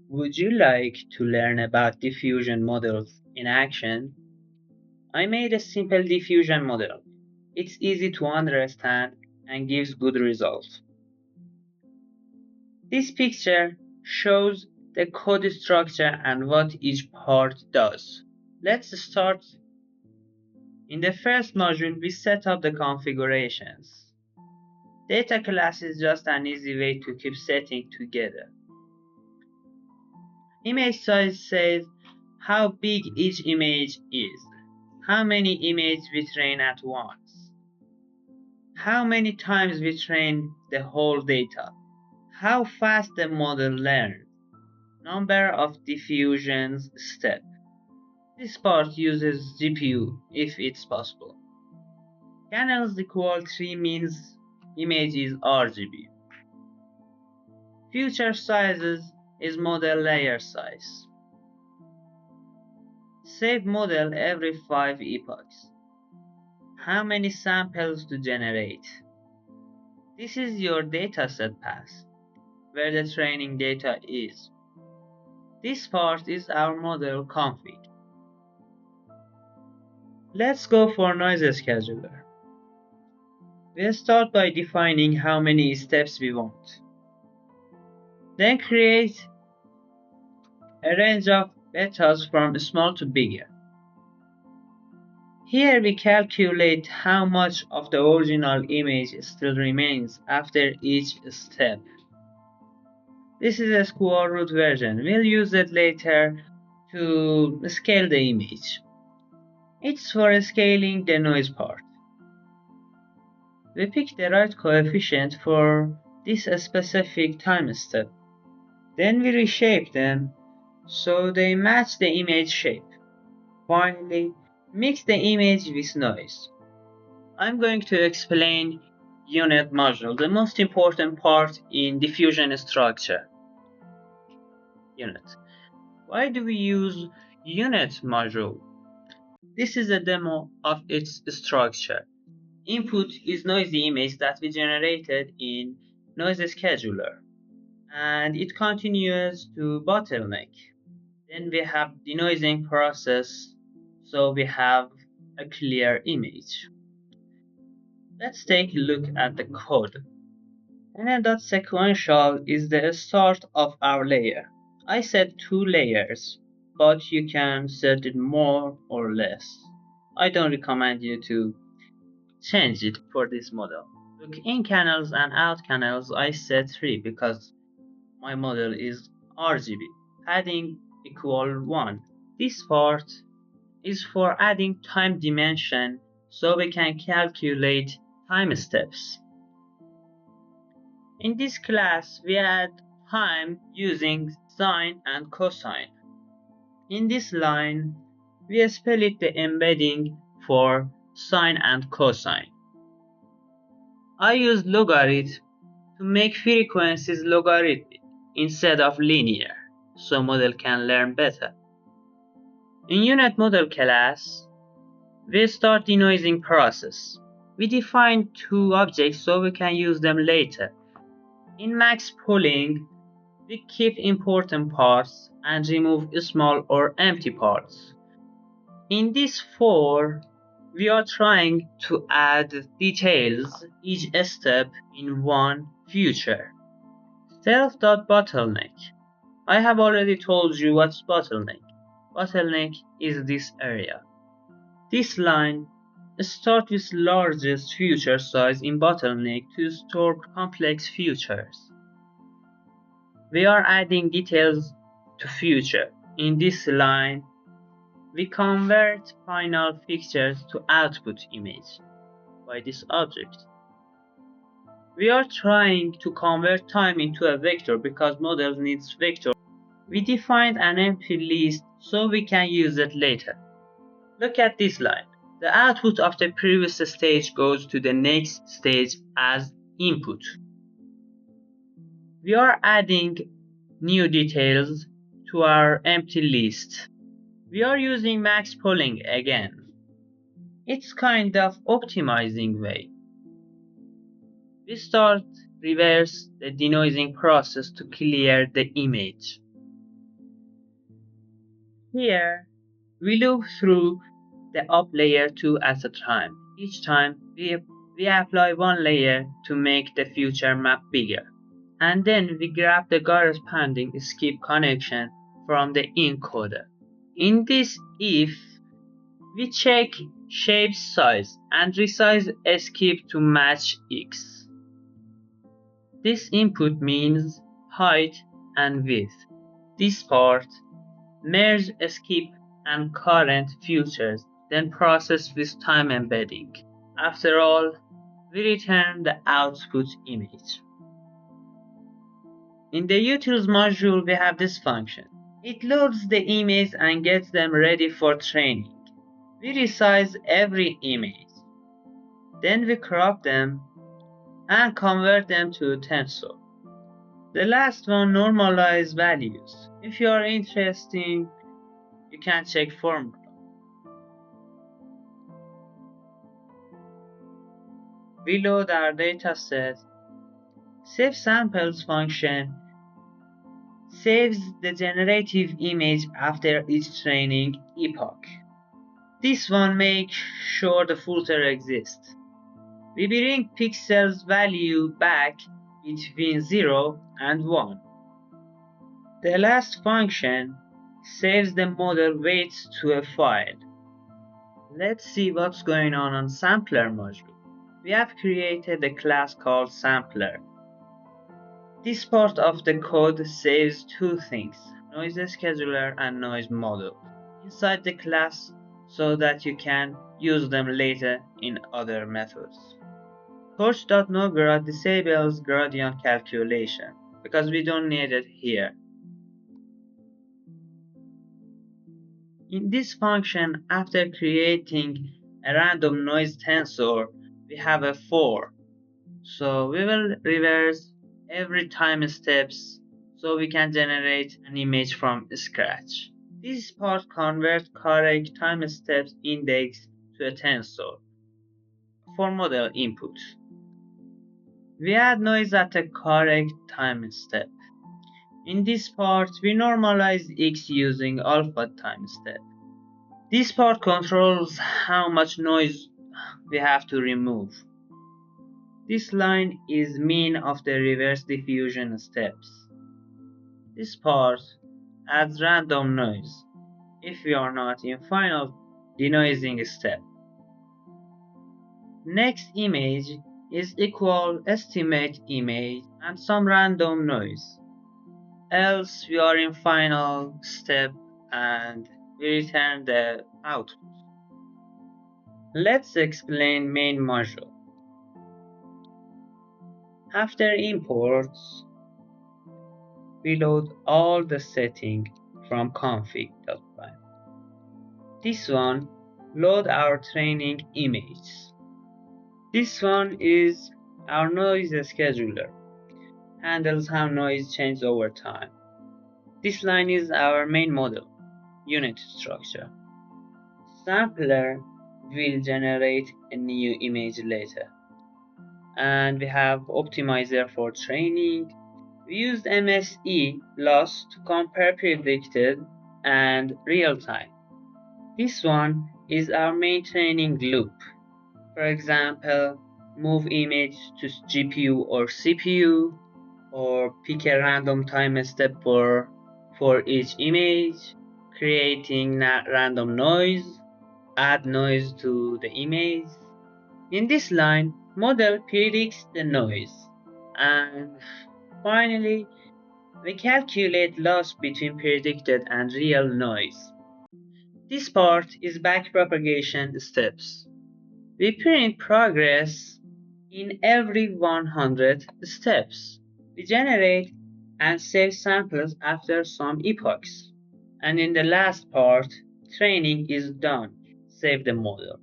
Would you like to learn about diffusion models in action? I made a simple diffusion model. It's easy to understand and gives good results. This picture shows the code structure and what each part does. Let's start. In the first module, we set up the configurations. Data class is just an easy way to keep setting together. Image size says how big each image is, how many images we train at once, how many times we train the whole data, how fast the model learns, number of diffusions step. This part uses GPU if it's possible. Channels equal 3 means image is RGB. Feature sizes is model layer size. Save model every 5 epochs. How many samples to generate? This is your dataset path, where the training data is. This part is our model config. Let's go for noise scheduler. We'll start by defining how many steps we want. Then create a range of betas from small to bigger. Here we calculate how much of the original image still remains after each step. This is a square root version. We'll use it later to scale the image. It's for scaling the noise part. We pick the right coefficient for this specific time step. Then we reshape them so they match the image shape. Finally, mix the image with noise. I'm going to explain unit module, the most important part in diffusion structure. Unit. Why do we use unit module? This is a demo of its structure. Input is noisy image that we generated in noise scheduler, and it continues to bottleneck. Then we have denoising process, so we have a clear image. Let's take a look at the code. NL.sequential is the start of our layer. I said 2 layers, but you can set it more or less. I don't recommend you to change it for this model. Look, in canals and out canals, I set 3 because my model is RGB. Adding equal 1. This part is for adding time dimension so we can calculate time steps. In this class, we add time using sine and cosine. In this line, we split the embedding for sine and cosine. I use logarithm to make frequencies logarithmic instead of linear, so model can learn better. In unit model class, we start denoising process. We define 2 objects so we can use them later. In max pooling, we keep important parts and remove small or empty parts. In this 4, we are trying to add details each step in one feature. Self.bottleneck. I have already told you what's bottleneck. Bottleneck is this area. This line starts with largest feature size in bottleneck to store complex features. We are adding details to feature. In this line, we convert final fixtures to output image by this object. We are trying to convert time into a vector because model needs vector. We defined an empty list so we can use it later. Look at this line. The output of the previous stage goes to the next stage as input. We are adding new details to our empty list. We are using max pooling again. It's kind of optimizing way. We start reverse the denoising process to clear the image. Here, we loop through the up layer 2 at a time. Each time, we apply one layer to make the future map bigger. And then we grab the corresponding skip connection from the encoder. In this if, we check shape size and resize skip to match X. This input means height and width. This part merge skip and current futures, then process with time embedding. After all, we return the output image. In the utils module, we have this function. It loads the image and gets them ready for training. We resize every image. Then we crop them and convert them to tensor. The last one normalize values. If you are interested, you can check formula. We load our dataset. Save samples function saves the generative image after each training epoch. This one makes sure the filter exists. We bring pixels value back between 0 and 1. The last function saves the model weights to a file. Let's see what's going on sampler module. We have created a class called sampler. This part of the code saves two things, noise scheduler and noise model, inside the class so that you can use them later in other methods. Torch.noGrad disables gradient calculation because we don't need it here. In this function, after creating a random noise tensor, we have a for. So we will reverse every time steps so we can generate an image from scratch. This part converts correct time steps index to a tensor for model input. We add noise at the correct time step. In this part, we normalize X using alpha time step. This part controls how much noise we have to remove. This line is mean of the reverse diffusion steps. This part adds random noise if we are not in final denoising step. Next image is equal estimate image and some random noise. Else we are in final step and we return the output. Let's explain main module. After imports, we load all the settings from config.py. This one load our training images. This one is our noise scheduler, handles how noise changes over time. This line is our main model, unit structure. Sampler will generate a new image later. And we have optimizer for training. We used MSE loss to compare predicted and real time. This one is our main training loop. For example, move image to GPU or CPU, or pick a random time step for each image, creating random noise, add noise to the image. In this line, model predicts the noise. And finally, we calculate loss between predicted and real noise. This part is backpropagation steps. We print progress in every 100 steps. We generate and save samples after some epochs. And in the last part, training is done. Save the model.